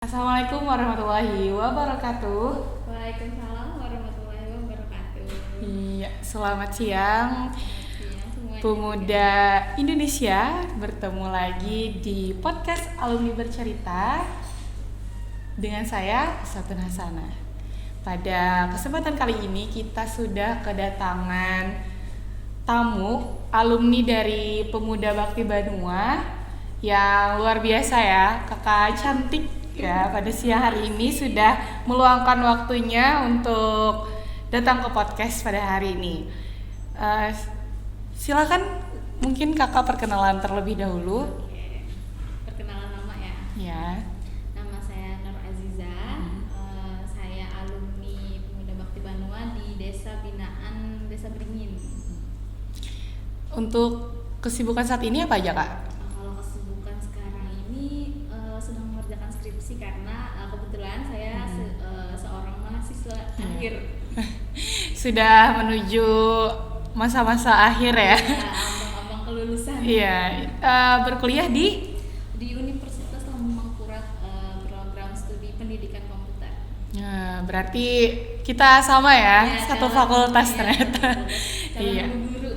Assalamualaikum warahmatullahi wabarakatuh. Waalaikumsalam warahmatullahi wabarakatuh. Iya, selamat siang Iya, semuanya. pemuda Indonesia. Bertemu lagi di podcast Alumni Bercerita dengan saya Satun Hasanah. Pada kesempatan kali ini kita sudah kedatangan tamu alumni dari Pemuda Bakti Banua yang luar biasa ya, kakak cantik ya. Pada siang hari ini sudah meluangkan waktunya untuk datang ke podcast pada hari ini. Silakan mungkin kakak perkenalan terlebih dahulu. Oke. Perkenalan nama ya. Ya. Nama saya Nur Aziza. Saya alumni Pemuda Bakti Banua di Desa Binaan Desa Beringin. Untuk kesibukan saat ini apa aja kak? Kalau kesibukan sekarang ini sedang mengerjakan skripsi karena kebetulan saya seorang mahasiswa akhir. Sudah menuju masa-masa akhir ya. Ambang-ambang kelulusan. Iya. Berkuliah di Universitas Lambung Mangkurat, program studi pendidikan komputer. Nah, berarti kita sama ya, satu fakultas ternyata. Iya. Guru.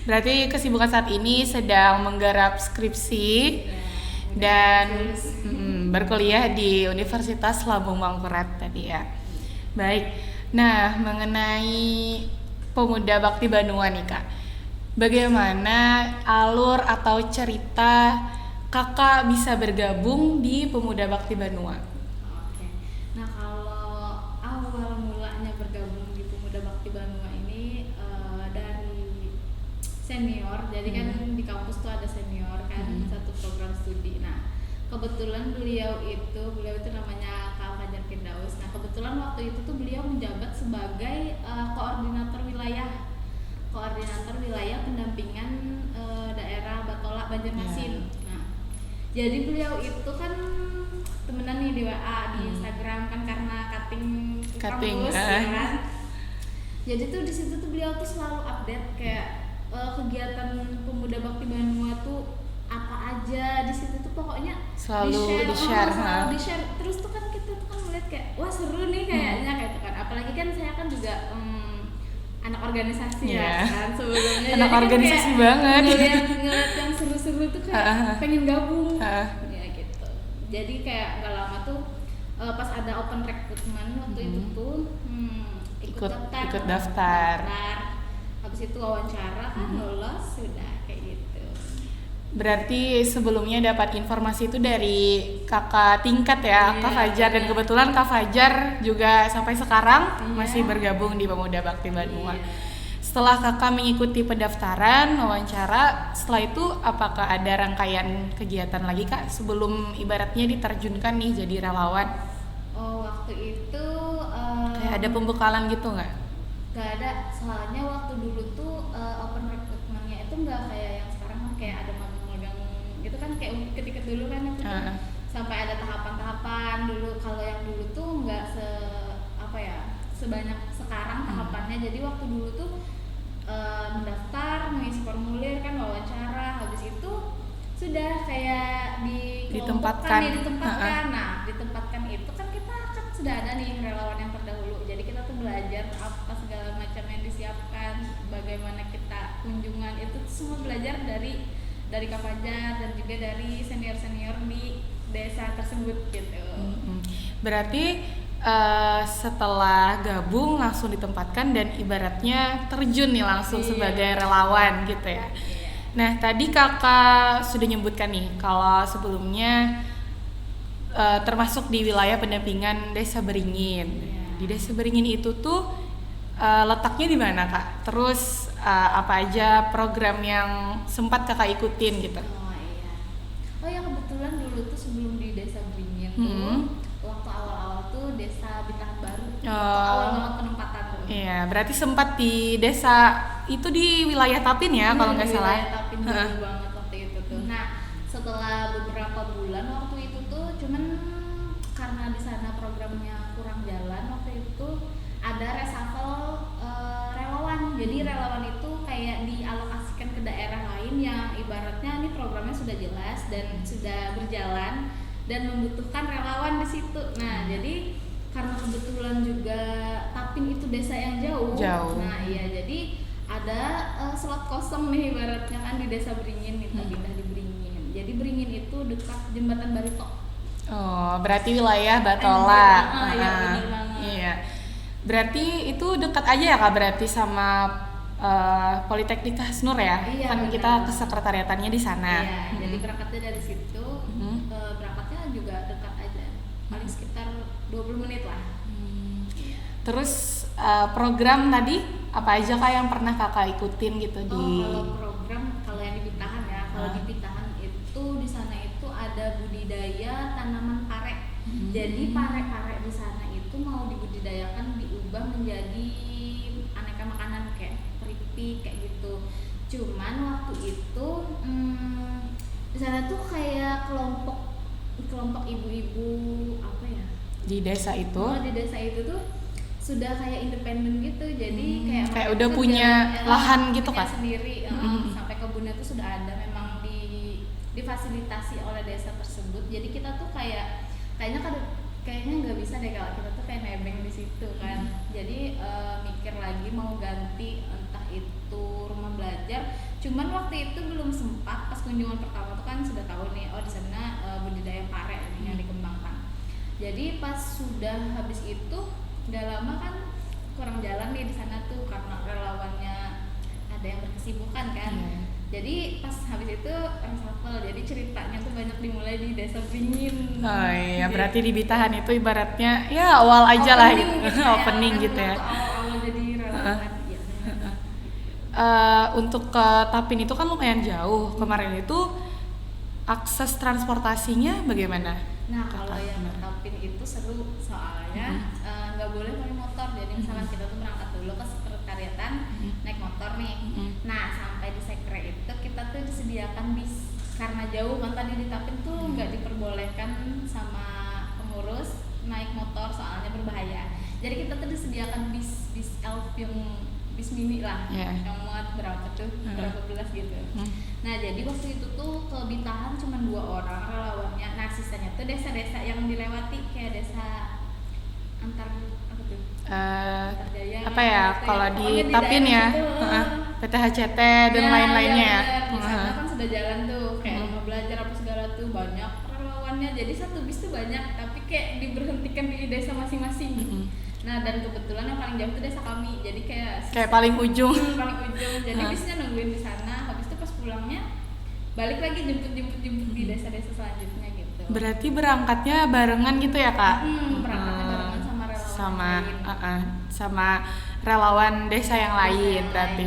Berarti kesibukan saat ini sedang menggarap skripsi dan berkuliah di Universitas Lambung Mangkurat tadi ya. Baik. Nah, mengenai Pemuda Bakti Banua nih kak, bagaimana alur atau cerita kakak bisa bergabung di Pemuda Bakti Banua? Oke. Nah, kalau awal mulanya bergabung di Pemuda Bakti Banua ini dari senior. Jadi kan di kampus tuh ada senior kan, satu program studi. Nah, kebetulan beliau itu namanya Kak Fajar Firdaus. Nah, kebetulan waktu itu tuh beliau menjabat sebagai koordinator wilayah pendampingan daerah Batola Banjarmasin. Nah, jadi beliau itu kan temenan nih di WA, di Instagram kan karena cutting kampus ya kan. Jadi tuh di situ tuh beliau tuh selalu update kayak kegiatan Pemuda Bakti Banua tuh apa aja di situ tuh, pokoknya Selalu di-share. selalu di-share. Terus tuh kan kita tuh kan ngeliat kayak wah seru nih kayaknya kayak gitu kan. Apalagi kan saya kan juga anak organisasi ya kan sebelumnya. Anak jadi organisasi kan banget. ngeliat yang seru-seru tuh kayak pengen gabung ya gitu. Jadi kayak gak lama tuh pas ada open recruitment waktu itu tuh ikut daftar. Habis itu wawancara kan lolos, sudah kayak gitu. Berarti sebelumnya dapat informasi itu dari kakak tingkat ya, Kak Fajar, dan kebetulan Kak Fajar juga sampai sekarang masih bergabung di Pemuda Bakti Banua. Setelah kakak mengikuti pendaftaran, wawancara, setelah itu apakah ada rangkaian kegiatan lagi kak sebelum ibaratnya diterjunkan nih jadi relawan? Oh, waktu itu Kayak ada pembekalan gitu nggak? gak ada, soalnya waktu dulu tuh open recruitment-nya itu nggak kayak yang sekarang kan kayak ada magang-magang gitu kan, kayak ketika dulu kan itu tuh sampai ada tahapan-tahapan dulu. Kalau yang dulu tuh nggak sebanyak sekarang tahapannya. Jadi waktu dulu tuh mendaftar, mengisi formulir kan, wawancara, habis itu sudah kayak ditempatkan. Nah, ditempatkan itu kan kita kan sudah ada nih relawan yang terdahulu. Jadi kita tuh belajar apa segala macam yang disiapkan, bagaimana kita kunjungan, itu semua belajar dari Kak Fajar dan juga dari senior-senior di desa tersebut gitu. Berarti setelah gabung langsung ditempatkan dan ibaratnya terjun nih langsung sebagai relawan gitu ya. Nah, tadi kakak sudah nyebutkan nih kalau sebelumnya termasuk di wilayah pendampingan Desa Beringin. Di Desa Beringin itu tuh letaknya di mana kak? Terus apa aja program yang sempat kakak ikutin gitu? Oh ya, kebetulan dulu tuh sebelum di Desa Beringin tuh waktu awal-awal tuh Desa Bintahan Baru. Awal banget penempatan tuh. Iya, berarti sempat di desa itu di wilayah Tapin ya kalau nggak salah. Wilayah Tapin dulu banget waktu itu tuh. Nah, setelah beberapa bulan waktu itu tuh, cuman karena di sana programnya kurang jalan waktu itu, ada reshuffle relawan. Jadi relawan itu kayak dialokasikan ke daerah lain yang ibaratnya ini programnya sudah jelas dan sudah berjalan dan membutuhkan relawan di situ. Nah, jadi karena kebetulan juga Tapin itu desa yang jauh. Nah, iya, jadi ada slot kosong nih ibaratnya kan di desa Beringin, minta pindah di Beringin. Jadi Beringin itu dekat jembatan Barito. Oh, berarti wilayah Batola. Iya, benar banget. Iya. Berarti itu dekat aja ya Kak, berarti sama Politeknik Hasnur ya? Iya, kan benar. kita ke sekretariatannya di sana. Iya, jadi berangkatnya dari situ. Berangkatnya juga dekat aja. Paling sekitar 20 menit lah. Terus program tadi apa aja Kak yang pernah Kakak ikutin gitu di Kalau program, kalau yang di Pitahan ya, kalau di Pitahan itu di sana itu ada budidaya tanaman pare. Jadi pare-pare di sana itu mau dibudidayakan, diubah menjadi aneka makanan kayak keripik kayak gitu. Cuman waktu itu di sana tuh kayak kelompok ibu-ibu apa ya? di desa itu? Di desa itu tuh sudah kayak independen gitu, jadi kayak udah punya lahan gitu punya Kak? sendiri, sampai kebunnya tuh sudah ada, memang difasilitasi oleh desa tersebut. Jadi kita tuh kayaknya nggak bisa deh kalau kita tuh kayak nebeng di situ kan. Jadi mikir lagi mau ganti entah itu rumah belajar. Cuman waktu itu belum sempat, pas kunjungan pertama tuh kan sudah tahu nih, oh di sana budidaya pare ini yang dikembangkan. Jadi pas sudah habis itu nggak lama kan kurang jalan nih di sana tuh karena relawannya ada yang berkesibukan kan. Jadi pas habis itu reshuffle, jadi ceritanya tuh banyak dimulai di desa Beringin. Oh iya, berarti di Bitahan itu ibaratnya ya awal aja lah gitu, opening gitu ya. Awal jadi relawan. Untuk ke Tapin itu kan lumayan jauh. Kemarin itu akses transportasinya bagaimana? Nah, kalau yang ke Tapin itu seru soalnya nggak boleh pakai motor. Jadi misalkan kita tuh berangkat dulu ke sekretariatan naik motor nih. Nah, sampai di sekre itu kita tuh disediakan bis. Karena jauh kan tadi di Tapin tuh nggak diperbolehkan sama pengurus naik motor soalnya berbahaya. Jadi kita tuh disediakan bis elf yang bis mini lah, yang muat berapa tuh, berapa belas gitu. Nah, jadi waktu itu tuh ke Bitahan cuma 2 orang relawannya. Nah, sisanya tuh desa-desa yang dilewati kayak desa antar apa tuh? Antarjaya, apa ya? Kalau di Tapin ya, PTHCT dan lain-lainnya. Di sana kan sudah jalan tuh, kayak rumah belajar apa segala tuh banyak relawannya. Jadi satu bis tuh banyak, tapi kayak diberhentikan di desa masing-masing. Nah, dan kebetulan yang paling jauh tuh desa kami, jadi kayak paling ujung. Paling ujung. Jadi bisnya nungguin di sana. Habis itu pas pulangnya balik lagi jemput di desa-desa selanjutnya gitu. Berarti berangkatnya barengan gitu ya Kak? Berangkatnya barengan sama relawan sama relawan desa yang lain berarti.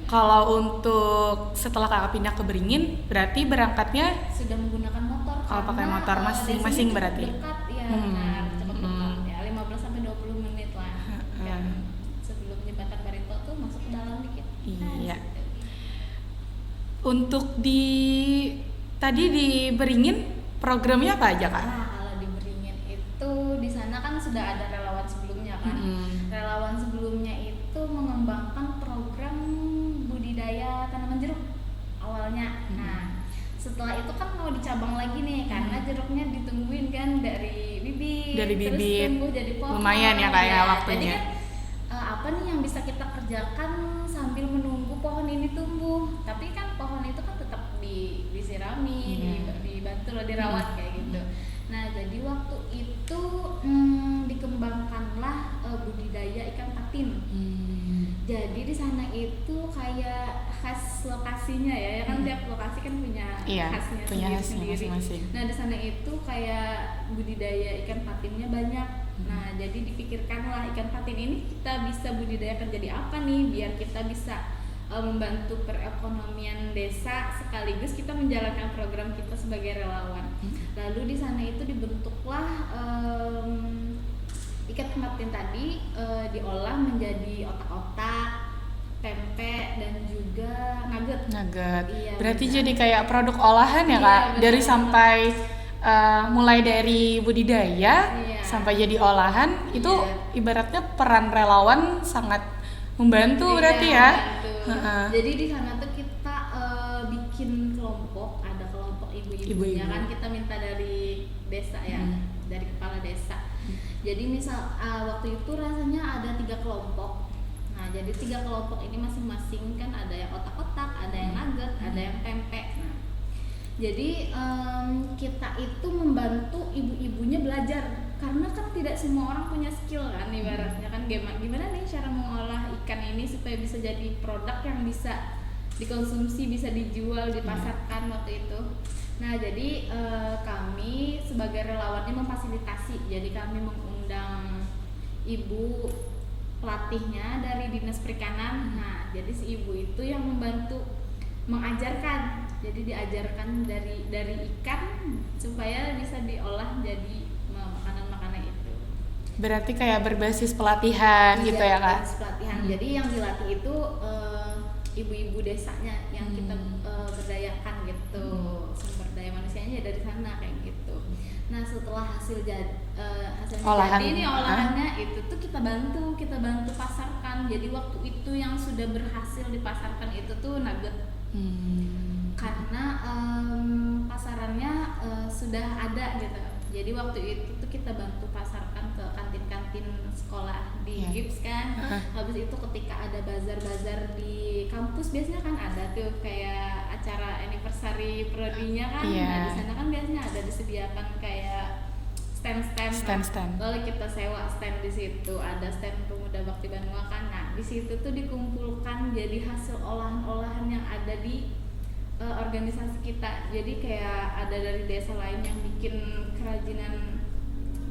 Kalau untuk setelah Kakak pindah ke Beringin, berarti berangkatnya sudah menggunakan motor. Kalau pakai motor masing-masing berarti. Dekat ya, benar, cukup dekat ya, 15 sampai 20 menit lah. Kan sebelum jembatan Barito tuh masuk ke dalam dikit. Iya. Untuk tadi di Beringin programnya apa aja Kak? Nah, kalau di Beringin itu di sana kan sudah ada relawan sebelumnya kan. Relawan sebelumnya itu mengembangkan program budidaya tanaman jeruk awalnya. Nah, setelah itu kan mau dicabang lagi nih karena jeruknya ditungguin kan dari bibit terus tumbuh jadi pohon. Lumayan ya Kak ya waktunya. Jadi kan apa nih yang bisa kita kerjakan sambil menunggu pohon ini tumbuh. Tapi kan pohon itu kan tetap disirami, dibantu lah, dirawat kayak gitu. Nah, jadi waktu itu dikembangkanlah budidaya ikan patin. Jadi di sana itu kayak khas lokasinya ya kan tiap lokasi kan punya khasnya sendiri. Masing-masing. Nah, di sana itu kayak budidaya ikan patinnya banyak. Nah, jadi dipikirkanlah ikan patin ini kita bisa budidayakan jadi apa nih biar kita bisa membantu perekonomian desa sekaligus kita menjalankan program kita sebagai relawan. Lalu di sana itu dibentuklah ikan patin tadi diolah menjadi otak-otak, tempe dan juga nugget. Iya, berarti benar. Jadi kayak produk olahan ya Kak, dari sampai mulai dari budidaya sampai jadi olahan itu ibaratnya peran relawan sangat membantu berarti ya. Jadi di sana tuh kita bikin kelompok, ada kelompok ibu-ibunya kan kita minta dari desa ya, dari kepala desa. Jadi misal waktu itu rasanya ada 3 kelompok. Nah, jadi 3 kelompok ini masing-masing kan ada yang otak-otak, ada yang nugget, ada yang pempek. Nah, jadi kita itu membantu ibu-ibunya belajar, karena kan tidak semua orang punya skill kan, ibaratnya kan gimana nih cara mengolah ikan ini supaya bisa jadi produk yang bisa dikonsumsi, bisa dijual, dipasarkan waktu itu. Nah, jadi kami sebagai relawannya memfasilitasi. Jadi kami mengundang ibu pelatihnya dari Dinas Perikanan. Nah, jadi si ibu itu yang membantu mengajarkan. Jadi diajarkan dari ikan supaya bisa diolah jadi makanan-makanan itu. Berarti kayak berbasis pelatihan gitu ya Kak? Berbasis pelatihan. Jadi yang dilatih itu ibu-ibu desanya yang kita berdayakan gitu. Sumber daya manusianya dari sana kayak gitu. Nah, setelah hasilnya jadi nih olahannya itu tuh kita bantu pasarkan. Jadi waktu itu yang sudah berhasil dipasarkan itu tuh nugget. Karena pasarannya sudah ada gitu. Jadi waktu itu tuh kita bantu pasarkan ke kantin-kantin sekolah di GIPS kan. Habis itu ketika ada bazar-bazar di kampus biasanya kan ada tuh kayak acara anniversary prodinya kan. Nah, di sana kan biasanya ada disediakan kayak stand. Lalu kita sewa stand di situ, ada stand Pemuda Bakti Banua kan. Nah, di situ tuh dikumpulkan jadi hasil olahan-olahan yang ada di organisasi kita. Jadi kayak ada dari desa lain yang bikin kerajinan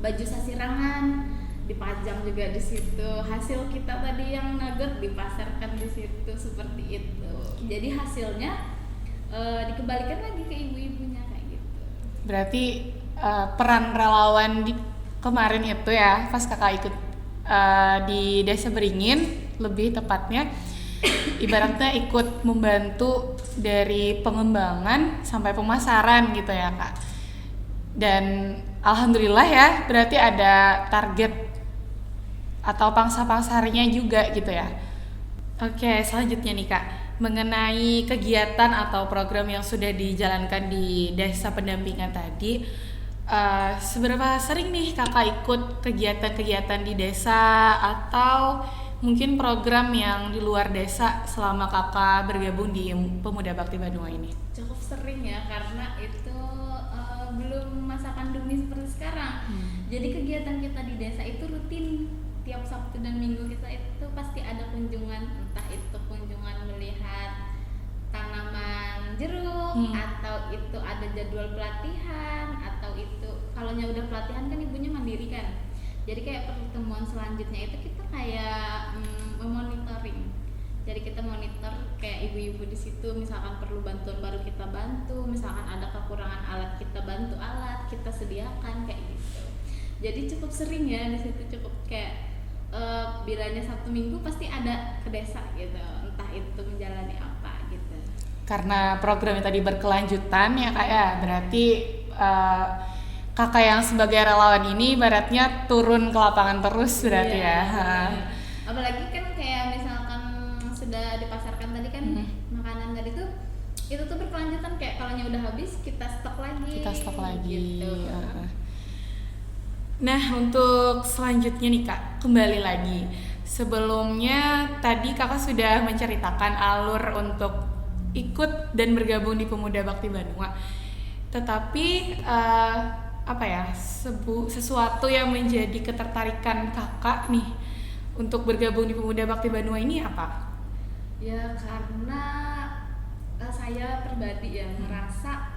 baju sasirangan, dipajang juga di situ. Hasil kita tadi yang nugget dipasarkan di situ seperti itu. Jadi hasilnya dikembalikan lagi ke ibu-ibunya kayak gitu. Berarti peran relawan di kemarin itu ya, pas kakak ikut di Desa Beringin lebih tepatnya, ibaratnya ikut membantu dari pengembangan sampai pemasaran gitu ya Kak. Dan alhamdulillah ya, berarti ada target atau pangsa pasarnya juga gitu ya. Oke, selanjutnya nih Kak, mengenai kegiatan atau program yang sudah dijalankan di desa pendampingan tadi, seberapa sering nih kakak ikut kegiatan-kegiatan di desa atau mungkin program yang di luar desa selama kakak bergabung di Pemuda Bakti Banua ini? Cukup sering ya, karena itu belum masa pandemi seperti sekarang. Jadi kegiatan kita di desa itu rutin. Tiap Sabtu dan Minggu kita itu pasti ada kunjungan, entah itu kunjungan melihat tanaman jeruk, atau itu ada jadwal pelatihan, atau itu kalau udah pelatihan kan ibunya mandiri kan. Jadi kayak pertemuan selanjutnya itu kita kayak memonitoring. Jadi kita monitor kayak ibu-ibu di situ, misalkan perlu bantuan baru kita bantu, misalkan ada kekurangan alat kita bantu alat, kita sediakan kayak gitu. Jadi cukup sering ya di situ, cukup kayak bilanya Sabtu Minggu pasti ada ke desa gitu, entah itu menjalani apa gitu. Karena programnya tadi berkelanjutan ya Kak ya, berarti kakak yang sebagai relawan ini ibaratnya turun ke lapangan terus berarti ya. Apalagi kan kayak misalkan sudah dipasarkan tadi kan makanan tadi tuh itu tuh berkelanjutan, kayak kalau udah habis kita stok lagi. Gitu. Nah, untuk selanjutnya nih Kak, kembali lagi. Sebelumnya tadi kakak sudah menceritakan alur untuk ikut dan bergabung di Pemuda Bakti Banua. Tetapi sesuatu yang menjadi ketertarikan kakak nih untuk bergabung di Pemuda Bakti Banua ini apa? Ya karena saya pribadi ya merasa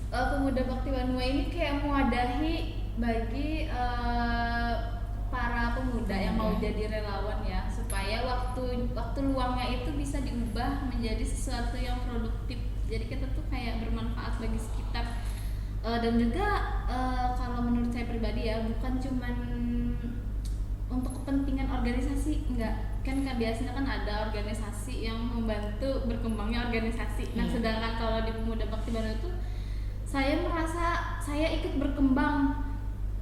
Pemuda Bakti Banua ini kayak mewadahi bagi para pemuda yang mau jadi relawan ya, supaya waktu luangnya itu bisa diubah menjadi sesuatu yang produktif. Jadi kita tuh kayak bermanfaat bagi sekitar. Dan juga kalau menurut saya pribadi ya, bukan cuman untuk kepentingan organisasi, enggak. Kan biasanya kan ada organisasi yang membantu berkembangnya organisasi. Nah, sedangkan kalau di Pemuda Bakti Banua itu saya merasa saya ikut berkembang.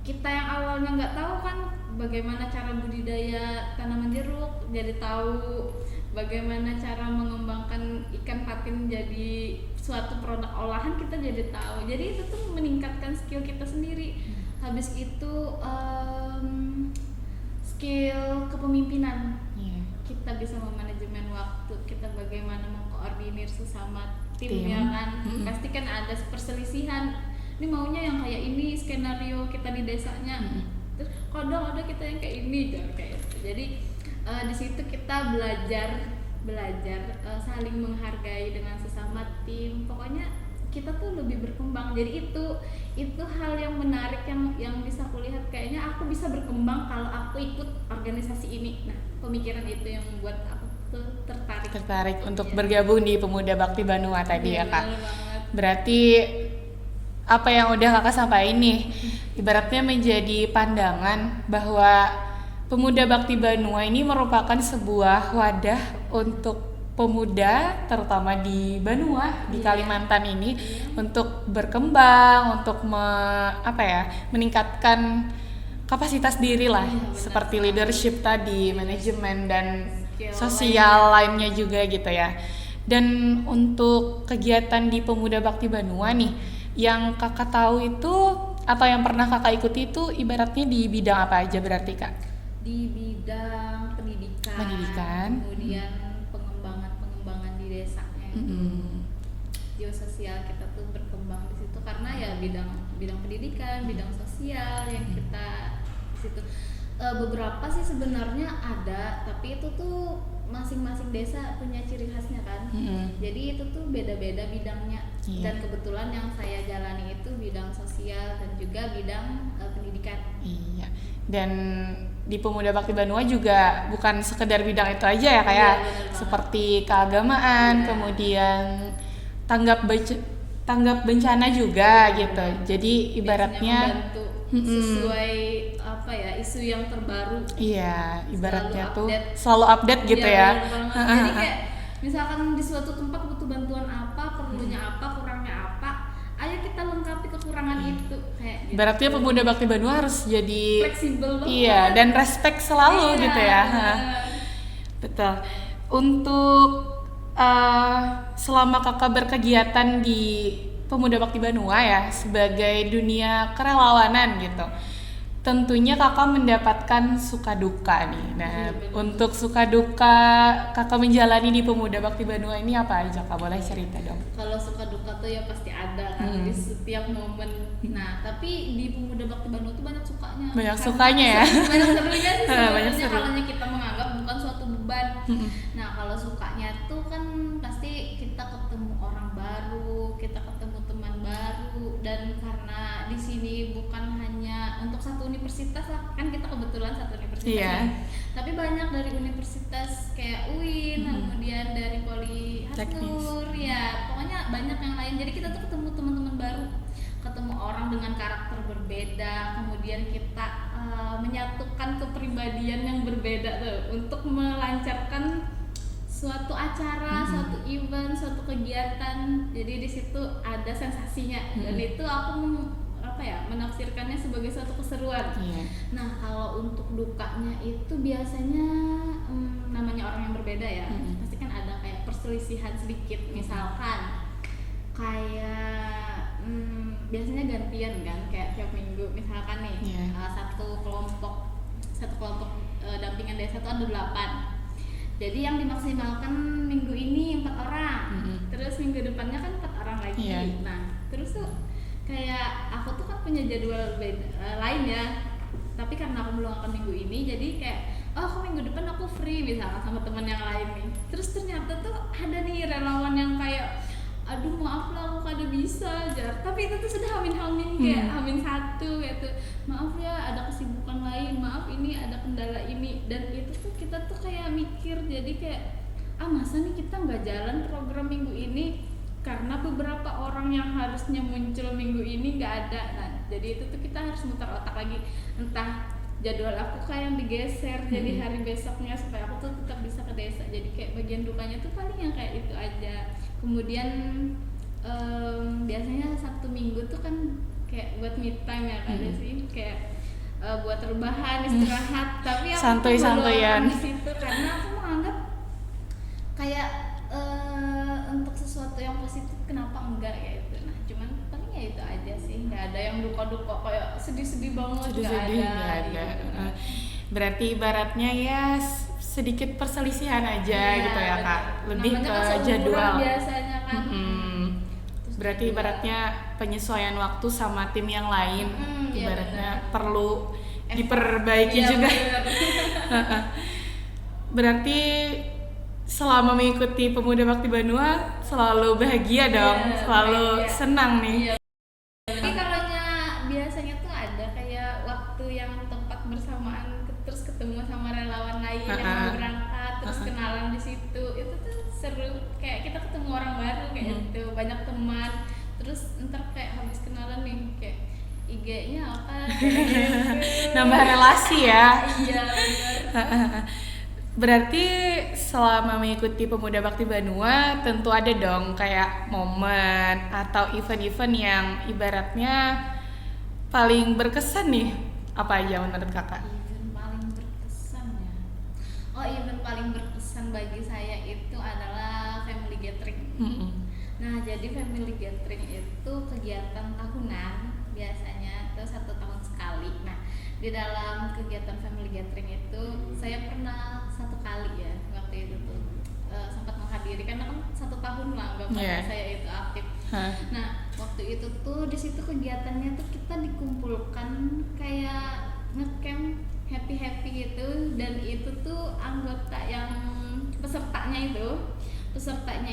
Kita yang awalnya nggak tahu kan bagaimana cara budidaya tanaman jeruk, jadi tahu bagaimana cara mengembangkan ikan patin jadi suatu produk olahan, kita jadi tahu. Jadi itu tuh meningkatkan skill kita sendiri. Habis itu skill kepemimpinan. Kita bisa memanajemen waktu, kita bagaimana mengkoordinir sesama tim. Ya kan. Pasti kan ada perselisihan, ini maunya yang kayak ini skenario kita di desanya, terus kadang ada kita yang kayak ini kayak itu. Jadi di situ kita belajar saling menghargai dengan sesama tim. Pokoknya kita tuh lebih berkembang. Jadi itu hal yang menarik yang bisa kulihat, kayaknya aku bisa berkembang kalau aku ikut organisasi ini. Nah, pemikiran itu yang membuat aku tuh tertarik untuk bergabung di Pemuda Bakti Banua tadi ya Kak. Berarti apa yang udah Kakak sampaikan nih ibaratnya menjadi pandangan bahwa Pemuda Bakti Banua ini merupakan sebuah wadah untuk pemuda terutama di Banua, di Kalimantan ini untuk berkembang, untuk meningkatkan kapasitas diri lah, seperti leadership tadi, manajemen dan sosial lainnya juga gitu ya. Dan untuk kegiatan di Pemuda Bakti Banua nih, yang Kakak tahu itu atau yang pernah Kakak ikuti itu ibaratnya di bidang apa aja berarti Kak? Di bidang pendidikan. Kemudian pengembangan di desanya. Geososial kita tuh berkembang di situ karena ya bidang pendidikan, bidang sosial yang kita di situ. Beberapa sih sebenarnya ada, tapi itu tuh masing-masing desa punya ciri khasnya kan. Jadi itu tuh beda-beda bidangnya. Dan kebetulan yang saya jalani itu bidang sosial dan juga bidang pendidikan. Iya. Dan di Pemuda Bakti Banua juga bukan sekedar bidang itu aja ya kayak seperti keagamaan, kemudian tanggap bencana juga gitu. Jadi ibaratnya sesuai isu yang terbaru. Iya, ibaratnya selalu update gitu ya. Jadi kayak misalkan di suatu tempat butuh bantuan apa, perlunya apa, kurangnya apa, ayo kita lengkapi kekurangan itu kayak gitu. Berarti Pemuda Bakti Banua harus jadi fleksibel banget. Iya, dan respect selalu gitu ya. Betul. Untuk selama Kakak berkegiatan di Pemuda Bakti Banua ya sebagai dunia kerelawanan gitu, tentunya Kakak mendapatkan suka duka nih. Nah, untuk suka duka Kakak menjalani di Pemuda Bakti Banua ini apa aja Kak? Boleh cerita dong. Kalau suka duka tuh ya pasti ada kan di setiap momen. Nah, tapi di Pemuda Bakti Banua tuh banyak sukanya. Banyak sukanya ya. Banyak serunya sih sebenarnya seru. kalau kita menganggap bukan suatu beban. Nah, kalau sukanya tuh kan pasti kita ketemu orang baru, kita ketemu teman baru, dan karena di sini bukan hanya untuk satu universitas lah, kan kita kebetulan satu universitas, tapi banyak dari universitas kayak UIN, kemudian dari Poli Hasnur, ya pokoknya banyak yang lain. Jadi kita tuh ketemu teman-teman baru, ketemu orang dengan karakter berbeda, kemudian kita menyatukan kepribadian yang berbeda tuh untuk melancarkan suatu acara, suatu event, suatu kegiatan. Jadi di situ ada sensasinya dan itu aku menafsirkannya sebagai suatu keseruan. Nah, kalau untuk dukanya itu biasanya namanya orang yang berbeda ya, pasti kan ada kayak perselisihan sedikit. Misalkan kayak biasanya gantian kan, kayak tiap minggu misalkan nih satu kelompok dampingan desa itu ada 8. Jadi yang dimaksimalkan minggu ini 4 orang, terus minggu depannya kan 4 orang lagi. Nah, terus tuh kayak aku tuh kan punya jadwal lain ya, tapi karena aku meluangkan minggu ini, jadi kayak aku minggu depan aku free misalnya sama teman yang lain nih. Terus ternyata tuh ada nih relawan yang kayak, aduh maaf lah aku kada bisa Jar, tapi itu tuh sudah hamin kayak hamin 1 gitu, maaf ya ada kesibukan lain, maaf ini ada kendala ini, dan itu tuh kita tuh kayak mikir, jadi kayak masa nih kita nggak jalan program minggu ini karena beberapa orang yang harusnya muncul minggu ini nggak ada. Nah, jadi itu tuh kita harus muter otak lagi, entah jadwal aku kayak yang digeser jadi hari besoknya supaya aku tuh tetap bisa ke desa. Jadi kayak bagian dukanya tuh paling yang kayak itu aja. Kemudian biasanya Sabtu Minggu tuh kan kayak buat me time ya kan sih, kayak buat rebahan, istirahat, tapi aku santuy-santaian di situ karena aku menganggap kayak untuk sesuatu yang positif kenapa enggak ya itu. Nah cuman paling ya itu aja sih, nggak ada yang duka-duka kayak sedih-sedih banget, nggak ada. Berarti ibaratnya ya sedikit perselisihan aja gitu ya Kak, lebih namanya ke kan jadwal biasanya kan. Berarti ibaratnya penyesuaian waktu sama tim yang lain, ibaratnya perlu diperbaiki juga. Berarti selama mengikuti Pemuda Bakti Banua selalu bahagia dong, selalu bahagia. Senang nih. Jadi kalau biasanya tuh ada kayak waktu yang tempat bersamaan, terus ketemu sama relawan lain yang mau berangkat, terus kenalan di situ, itu tuh seru, kayak kita ketemu orang baru kayak gitu, banyak teman, terus ntar kayak habis kenalan nih kayak IG-nya apa, nambah relasi ya. Iya benar. Berarti selama mengikuti Pemuda Bakti Banua tentu ada dong kayak momen atau event-event yang ibaratnya paling berkesan nih, apa aja menurut kakak? Event paling berkesan ya? Event paling berkesan bagi saya itu adalah family gathering. Nah jadi family gathering itu kegiatan tahunan biasanya, itu 1 tahun sekali. Nah di dalam kegiatan family gathering itu saya pernah 1 kali ya waktu itu tuh sempat menghadiri, karena kan 1 tahun lah anggapannya saya itu aktif. Nah waktu itu tuh di situ kegiatannya tuh kita dikumpulkan kayak ngecamp happy gitu, dan itu tuh anggota yang pesertanya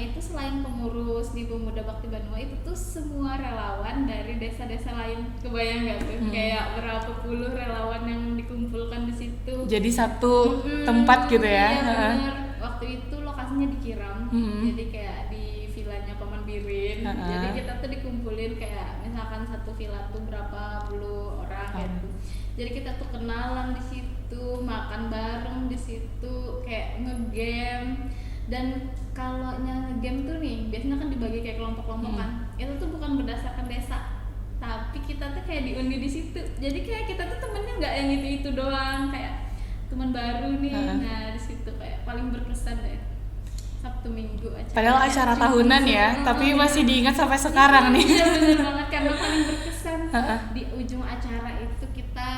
itu selain pengurus di Pemuda Bakti Banua itu tuh semua relawan dari desa-desa lain. Kebayang gak tuh kayak berapa puluh relawan yang dikumpulkan di situ. Jadi satu tempat gitu ya. Iya bener. Waktu itu lokasinya di Kiram. Jadi kayak di vilanya Paman Birin. Jadi kita tuh dikumpulin kayak misalkan satu villa tuh berapa puluh orang gitu. Jadi kita tuh kenalan di situ, makan bareng di situ, kayak ngegame. Dan kalau ngegame tuh nih biasanya kan dibagi kayak kelompok-kelompok kan. Itu tuh bukan berdasarkan desa, tapi kita tuh kayak diundi di situ. Jadi kayak kita tuh temennya nggak yang itu doang, kayak teman baru nih. Nah di situ kayak paling berkesan deh. Sabtu Minggu acara. Padahal acara tahunan ya, tapi masih diingat sampai sekarang nih. Iya bener banget, karena paling berkesan. Di ujung acara itu kita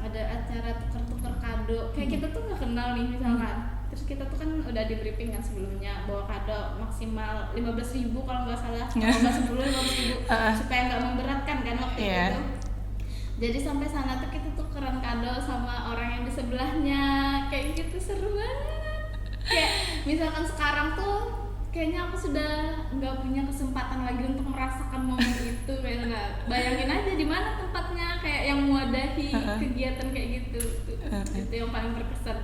ada acara tukar-tukar kado. Kayak kita tuh nggak kenal nih misalkan. Terus kita tuh kan udah di briefing kan sebelumnya bawa kado maksimal 15.000 kalau nggak salah, kalau nggak 15.000 supaya nggak memberatkan kan waktu itu. Jadi sampai sana tuh kita tukeran kado sama orang yang di sebelahnya, kayak gitu seru banget. Kayak misalkan sekarang tuh kayaknya aku sudah nggak punya kesempatan lagi untuk merasakan momen itu, kayak bayangin aja di mana tempatnya kayak yang mewadahi kegiatan kayak gitu. Itu yang paling berkesan.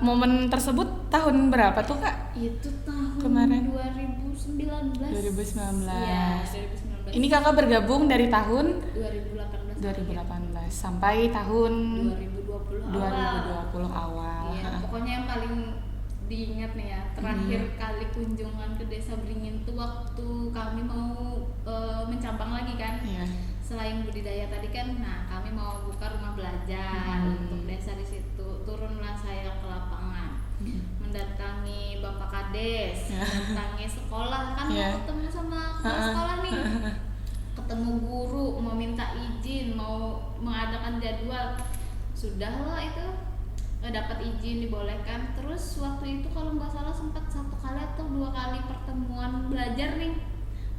Momen tersebut tahun berapa tuh Kak? Itu tahun kemarin 2019. Ya, 2019. Ini Kakak bergabung dari tahun 2018 sampai tahun 2020 awal. Iya, pokoknya yang paling diingat nih ya, terakhir kali kunjungan ke Desa Beringin tuh waktu kami mau mencabang lagi kan. Selain budidaya tadi kan, nah kami mau buka rumah belajar untuk desa di situ. Turunlah saya ke lapangan, mendatangi Bapak Kades, mendatangi sekolah kan, mau ketemu sama kepala sekolah nih, ketemu guru, mau minta izin, mau mengadakan jadwal, sudahlah itu dapat izin, dibolehkan. Terus waktu itu kalau nggak salah sempat 1 kali atau 2 kali pertemuan belajar nih.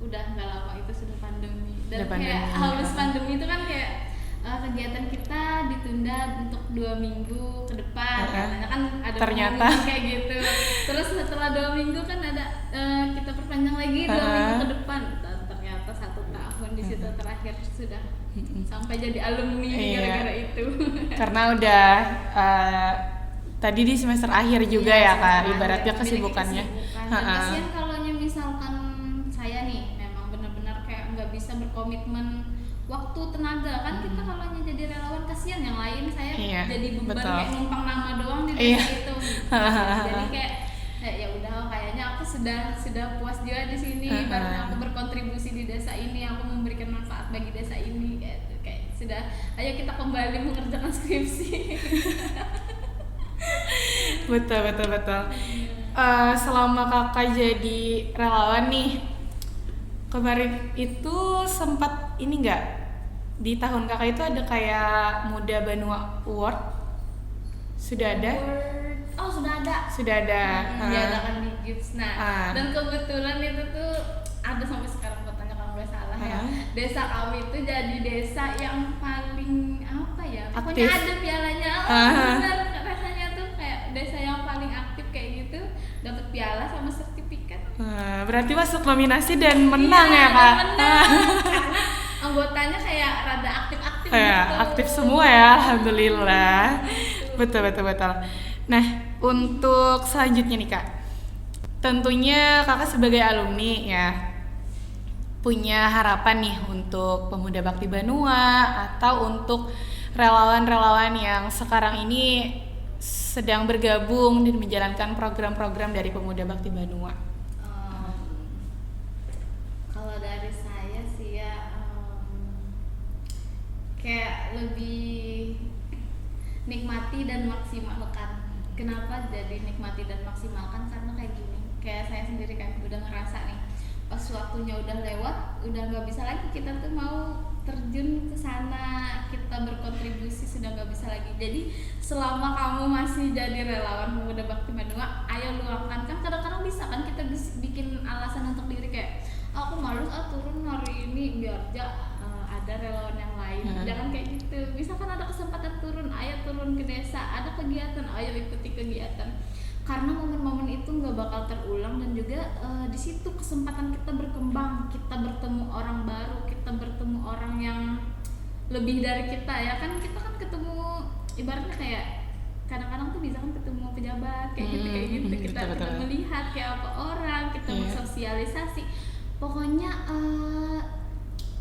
Udah nggak lama itu sudah pandemi, dan kayak habis pandemi itu kan kayak kegiatan kita ditunda untuk 2 minggu ke depan. Katanya kan ada ternyata kayak gitu. Terus setelah 2 minggu kan ada kita perpanjang lagi 2 minggu ke depan. Dan ternyata 1 tahun di situ terakhir sudah sampai jadi alumni gara-gara itu. Karena udah tadi di semester akhir juga ya Kak, ibaratnya kesibukannya. Kasian kalau misalkan saya nih memang benar-benar kayak nggak bisa berkomitmen waktu tenaga kan. Kita kalau jadi relawan kasihan yang lain, saya jadi beban kayak numpang nama doang di desa itu. Jadi kayak ya udah, kayaknya aku sudah puas juga di sini. Karena aku berkontribusi di desa ini, aku memberikan manfaat bagi desa ini, kayak sudah, ayo kita kembali mengerjakan skripsi. Betul. selama kakak jadi relawan nih, kemarin itu sempat ini nggak, di tahun kakak itu ada kayak Muda Banua Award? Sudah ada? Oh, sudah ada. Sudah ada. Diadakan di Gips. Dan kebetulan itu tuh ada sampai sekarang, katanya kalau nggak salah ya. Desa kami itu jadi desa yang paling apa ya? Pokoknya ada pialanya. Benar, rasanya tuh kayak desa yang paling aktif kayak gitu, dapat piala sama sertifikat. Berarti masuk nominasi dan menang ya Kak? Menang. Karena anggotanya kayak rada aktif-aktif gitu. Aktif semua ya, alhamdulillah. Betul. Nah, untuk selanjutnya nih Kak, tentunya kakak sebagai alumni ya punya harapan nih untuk Pemuda Bakti Banua atau untuk relawan-relawan yang sekarang ini sedang bergabung dan menjalankan program-program dari Pemuda Bakti Banua. Kalau dari saya sih ya, kayak lebih nikmati dan maksimalkan. Kenapa jadi nikmati dan maksimalkan? Karena kayak gini, kayak saya sendiri kan udah ngerasa nih, pas waktunya udah lewat, udah nggak bisa lagi kita tuh mau terjun ke sana, kita berkontribusi sudah nggak bisa lagi. Jadi selama kamu masih jadi relawan Pemuda Bakti Banua, ayo luangkan. Kan kadang-kadang bisa kan kita bikin alasan untuk diri kayak, aku malas turun hari ini biar ada relawan yang lain. Jangan kayak gitu. Misalkan ada kesempatan turun, ayo turun ke desa. Ada kegiatan, ayo ikuti kegiatan. Karena momen-momen itu nggak bakal terulang, dan juga di situ kesempatan kita berkembang, kita bertemu orang baru, kita bertemu orang yang lebih dari kita ya kan. Kita kan ketemu, ibaratnya kayak kadang-kadang tuh bisa kan ketemu pejabat kayak gitu kita melihat kayak apa orang, kita bersosialisasi. Pokoknya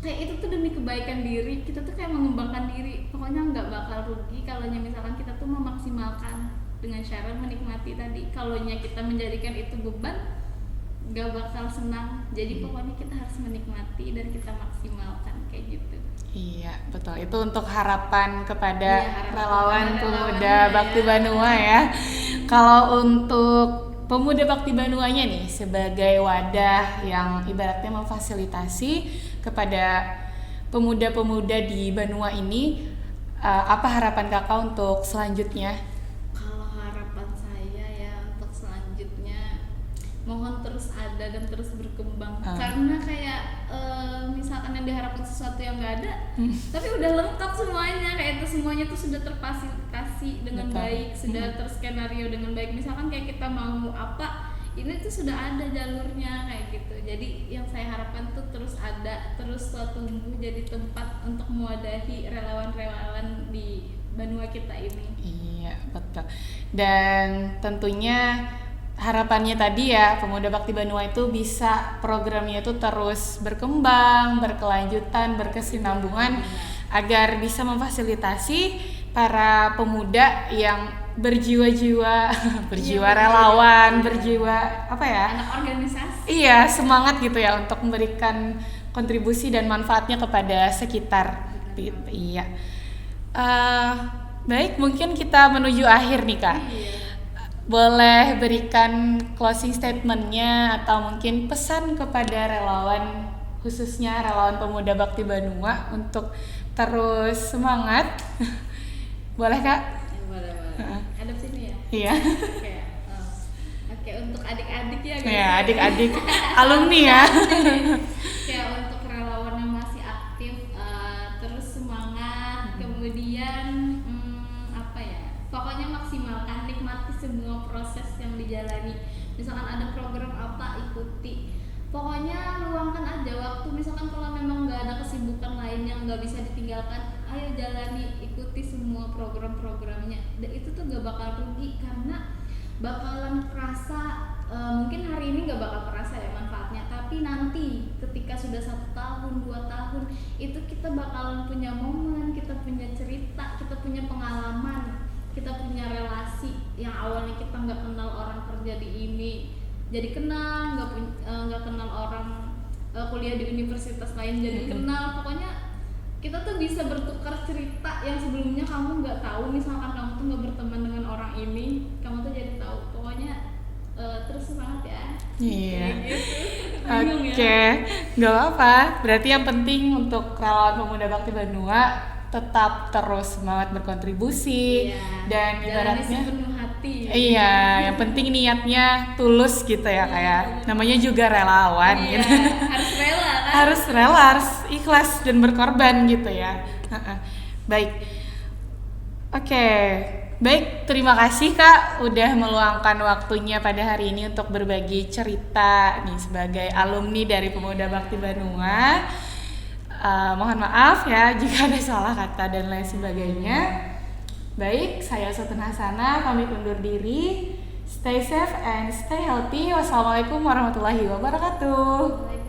kayak itu tuh demi kebaikan diri, kita tuh kayak mengembangkan diri. Pokoknya nggak bakal rugi kalau misalkan kita tuh memaksimalkan dengan cara menikmati tadi. Kalau kita menjadikan itu beban, nggak bakal senang. Jadi pokoknya kita harus menikmati dan kita maksimalkan kayak gitu. Iya betul, itu untuk harapan kepada relawan Pemuda Bakti Banua ya. Kalau untuk Pemuda Bakti Banuanya nih sebagai wadah yang ibaratnya memfasilitasi kepada pemuda-pemuda di Banua ini, apa harapan kakak untuk selanjutnya? Kalau harapan saya ya untuk selanjutnya, mohon terus ada dan terus berkembang. Karena kayak misalkan yang diharapkan sesuatu yang nggak ada, tapi udah lengkap semuanya, kayak itu semuanya tuh sudah terfasilitasi dengan baik, sudah terskenario dengan baik. Misalkan kayak kita mau apa, ini tuh sudah ada jalurnya kayak gitu. Jadi yang saya harapkan tuh terus ada, terus tumbuh jadi tempat untuk mewadahi relawan-relawan di Banua kita ini. Iya betul. Dan tentunya harapannya tadi ya, Pemuda Bakti Banua itu bisa programnya itu terus berkembang, berkelanjutan, berkesinambungan, agar bisa memfasilitasi para pemuda yang berjiwa-jiwa relawan, berjiwa apa ya? Anak organisasi. Iya, semangat gitu ya untuk memberikan kontribusi dan manfaatnya kepada sekitar. Iya. Baik, mungkin kita menuju akhir nih Kak. Boleh berikan closing statement-nya atau mungkin pesan kepada relawan, khususnya relawan Pemuda Bakti Banua untuk terus semangat. Boleh Kak? Boleh. Ada sini ya? Iya. Oke, untuk adik-adik ya guys. Ya, adik-adik alumni ya. Kayak untuk relawan yang masih aktif, terus semangat, kemudian apa ya? Pokoknya maksimalkan, nikmati semua proses yang dijalani. Misalkan ada program apa, ikuti. Pokoknya luangkan aja waktu. Misalkan kalau memang nggak ada kesibukan lain yang nggak bisa ditinggalkan, ayo jalani, ikuti semua program-programnya. Dan itu tuh gak bakal rugi, karena bakalan kerasa, mungkin hari ini gak bakal kerasa ya manfaatnya, tapi nanti ketika sudah 1 tahun, 2 tahun, itu kita bakalan punya momen, kita punya cerita, kita punya pengalaman, kita punya relasi yang awalnya kita nggak kenal orang kerja di ini, jadi kenal, nggak kenal orang kuliah di universitas lain jadi kenal. Pokoknya kita tuh bisa bertukar cerita yang sebelumnya kamu nggak tahu. Misalkan kamu tuh nggak berteman dengan orang ini, kamu tuh jadi tahu. Pokoknya terus semangat ya. Iya. Kayak gitu. Bingung ya. Oke, nggak apa-apa. Berarti yang penting untuk relawan pemuda bakti Banua tetap terus semangat berkontribusi dan jalani ibaratnya sepenuh hati. iya, yang penting niatnya tulus gitu ya, kayak namanya juga relawan Iya, gitu. harus rela kan. Harus rela, harus ikhlas dan berkorban gitu ya. Baik. Oke. Baik, terima kasih Kak udah meluangkan waktunya pada hari ini untuk berbagi cerita nih sebagai alumni dari Pemuda Bakti Banua. Mohon maaf ya jika ada salah kata dan lain sebagainya. Baik, saya Sutun Hasana pamit undur diri. Stay safe and stay healthy. Wassalamualaikum warahmatullahi wabarakatuh.